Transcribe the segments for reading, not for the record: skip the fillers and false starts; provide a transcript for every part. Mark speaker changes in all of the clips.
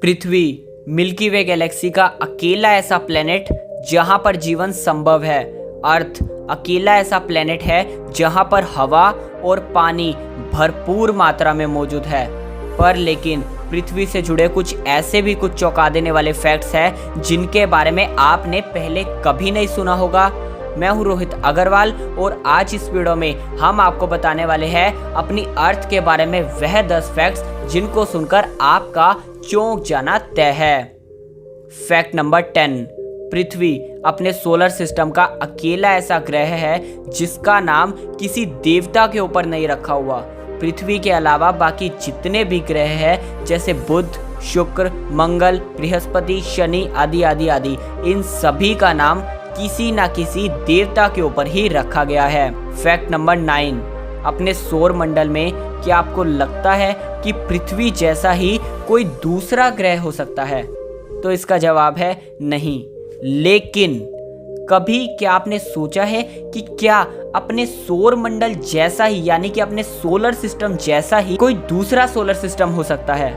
Speaker 1: पृथ्वी milky वे Galaxy का अकेला ऐसा प्लेनेट जहां पर जीवन संभव है। अर्थ अकेला ऐसा प्लेनेट है जहां पर हवा और पानी भरपूर मात्रा में मौजूद है। पर लेकिन पृथ्वी से जुड़े कुछ ऐसे भी कुछ चौंका देने वाले फैक्ट्स हैं जिनके बारे में आपने पहले कभी नहीं सुना होगा। मैं हूं रोहित अग्रवाल और आज इस वीडियो में हम आपको बताने वाले हैं अपनी अर्थ के बारे में वह 10 फैक्ट्स जिनको सुनकर आपका चौंक जाना तय है। फैक्ट नंबर 10, पृथ्वी अपने सोलर सिस्टम का अकेला ऐसा ग्रह है जिसका नाम किसी देवता के ऊपर नहीं रखा हुआ। पृथ्वी के अलावा बाकी जितने भी ग्रह हैं जैसे बुध, शुक्र, मंगल, बृहस्पति, शनि आदि आदि आदि, इन सभी का नाम किसी ना किसी देवता के ऊपर ही रखा गया है। फैक्ट नंबर 9, अपने सौर मंडल में क्या आपको लगता है कि पृथ्वी जैसा ही कोई दूसरा ग्रह हो सकता है? तो इसका जवाब है नहीं। लेकिन कभी क्या आपने सोचा है कि क्या अपने सौर मंडल जैसा ही यानी कि अपने सोलर सिस्टम जैसा ही कोई दूसरा सोलर सिस्टम हो सकता है?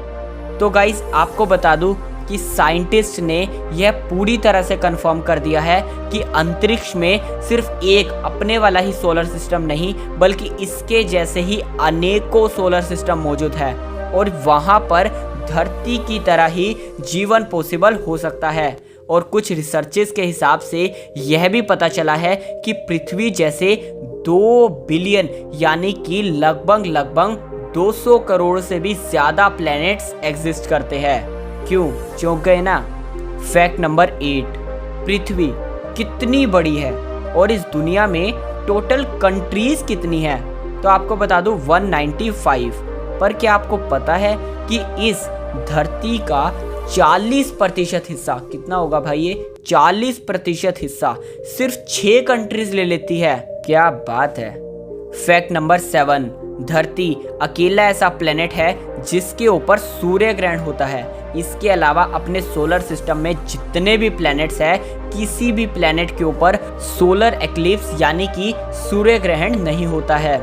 Speaker 1: तो गाइस आपको बता दूं कि साइंटिस्ट ने यह पूरी तरह से कंफर्म कर दिया है कि अंतरिक्ष में सिर्फ एक अपने वाला ही सोलर सिस्टम नहीं बल्कि इसके जैसे ही अनेकों सोलर सिस्टम मौजूद है और वहां पर धरती की तरह ही जीवन पॉसिबल हो सकता है। और कुछ रिसर्चेस के हिसाब से यह भी पता चला है कि पृथ्वी जैसे 2 बिलियन यानी कि लगभग 200 करोड़ से भी ज़्यादा प्लैनेट्स एग्जिस्ट करते हैं। क्यों चौंक गए ना? फैक्ट नंबर 8, पृथ्वी कितनी बड़ी है और इस दुनिया में टोटल कंट्रीज कितनी है? तो आपको बता दूं 195। पर क्या आपको पता है कि इस धरती का 40% हिस्सा कितना होगा भाई? ये 40% हिस्सा सिर्फ 6 कंट्रीज ले लेती है। क्या बात है। फैक्ट नंबर 7, धरती अकेला ऐसा प्लेनेट है जिसके ऊपर सूर्य ग्रहण होता है। इसके अलावा अपने सोलर सिस्टम में जितने भी प्लैनेट्स हैं किसी भी प्लैनेट के ऊपर सोलर एक्लिप्स यानी कि सूर्य ग्रहण नहीं होता है।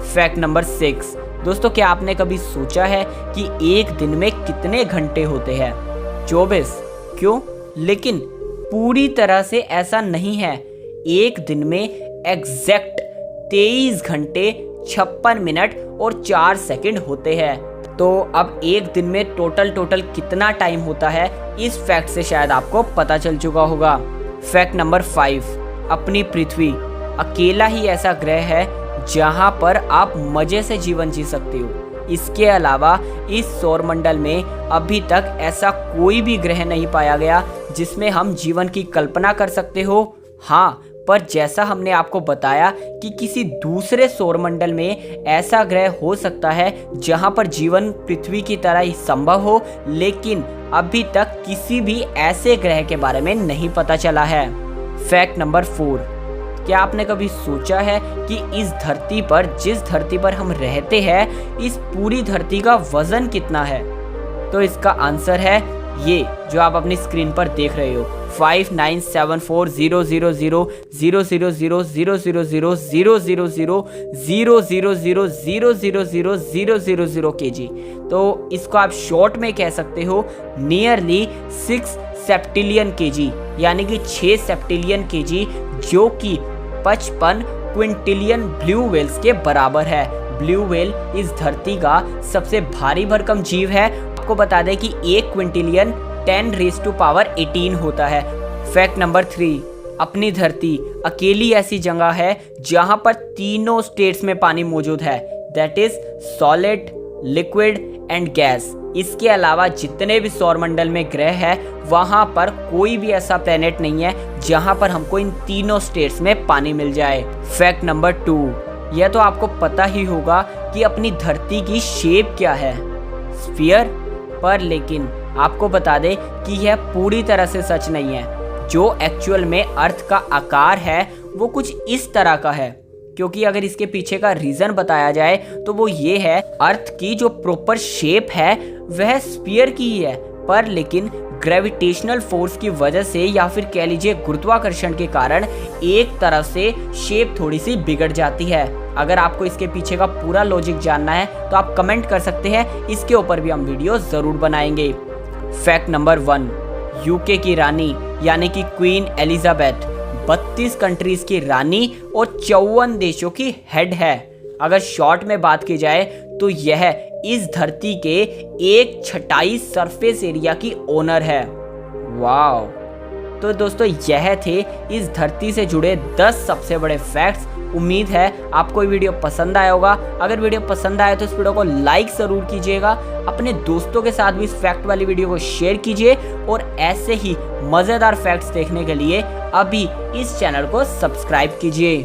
Speaker 1: फैक्ट नंबर 6, दोस्तों क्या आपने कभी सोचा है कि एक दिन में कितने घंटे होते हैं? 24। क्यों? लेकिन पूरी तरह से ऐसा नहीं है। एक दिन में एग्जैक्ट 23 घंटे 56 मिनट और 4 सेकंड होते हैं। तो अब एक दिन में टोटल कितना टाइम होता है इस फैक्ट से शायद आपको पता चल चुका होगा। फैक्ट नंबर 5, अपनी पृथ्वी अकेला ही ऐसा ग्रह है जहां पर आप मजे से जीवन जी सकते हो। इसके अलावा इस सौरमंडल में अभी तक ऐसा कोई भी ग्रह नहीं पाया गया जिसमें हम जीवन की कल्पना कर सकते हो। हाँ, पर जैसा हमने आपको बताया कि किसी दूसरे सौरमंडल में ऐसा ग्रह हो सकता है जहां पर जीवन पृथ्वी की तरह ही संभव हो, लेकिन अभी तक किसी भी ऐसे ग्रह के बारे में नहीं पता चला है। फैक्ट नंबर 4, क्या आपने कभी सोचा है कि इस धरती पर जिस धरती पर हम रहते हैं इस पूरी धरती का वजन कितना है? तो इसका आंसर है ये जो आप अपनी स्क्रीन पर देख रहे हो, 59740000000000000000 kg। तो इसको आप शॉर्ट में कह सकते हो नियरली 6 सेप्टिलियन kg यानी कि 6 सेप्टिलियन kg, जो कि 55 क्विंटिलियन ब्लू व्हेल्स के बराबर है। ब्लू व्हेल इस धरती का सबसे भारी भरकम जीव है। आपको बता दें कि 1 क्विंटिलियन 10⁻18 होता है। फैक्ट नंबर 3, अपनी धरती अकेली ऐसी जगह है जहां पर तीनों स्टेट्स में पानी मौजूद है, that is solid, liquid and gas. इसके अलावा जितने भी सौरमंडल में ग्रह है वहां पर कोई भी ऐसा प्लेनेट नहीं है जहां पर हमको इन तीनों स्टेट्स में पानी मिल जाए। फैक्ट नंबर 2, यह तो आपको पता ही होगा कि अपनी धरती की शेप क्या है, स्फीयर। पर लेकिन आपको बता दें कि यह पूरी तरह से सच नहीं है। जो एक्चुअल में अर्थ का आकार है वो कुछ इस तरह का है, क्योंकि अगर इसके पीछे का रीज़न बताया जाए तो वो ये है, अर्थ की जो प्रॉपर शेप है वह स्फीयर की ही है, पर लेकिन ग्रेविटेशनल फोर्स की वजह से या फिर कह लीजिए गुरुत्वाकर्षण के कारण एक तरफ से शेप थोड़ी सी बिगड़ जाती है। अगर आपको इसके पीछे का पूरा लॉजिक जानना है तो आप कमेंट कर सकते हैं, इसके ऊपर भी हम वीडियो ज़रूर बनाएंगे। फैक्ट नंबर 1, यूके की रानी यानी कि क्वीन एलिजाबेथ 32 कंट्रीज की रानी और 54 देशों की हेड है। अगर शॉर्ट में बात की जाए तो यह इस धरती के 1/6 सरफेस एरिया की ओनर है। वाओ। तो दोस्तों यह थे इस धरती से जुड़े 10 सबसे बड़े फैक्ट्स। उम्मीद है आपको ये वीडियो पसंद आया होगा। अगर वीडियो पसंद आया तो इस वीडियो को लाइक ज़रूर कीजिएगा, अपने दोस्तों के साथ भी इस फैक्ट वाली वीडियो को शेयर कीजिए और ऐसे ही मज़ेदार फैक्ट्स देखने के लिए अभी इस चैनल को सब्सक्राइब कीजिए।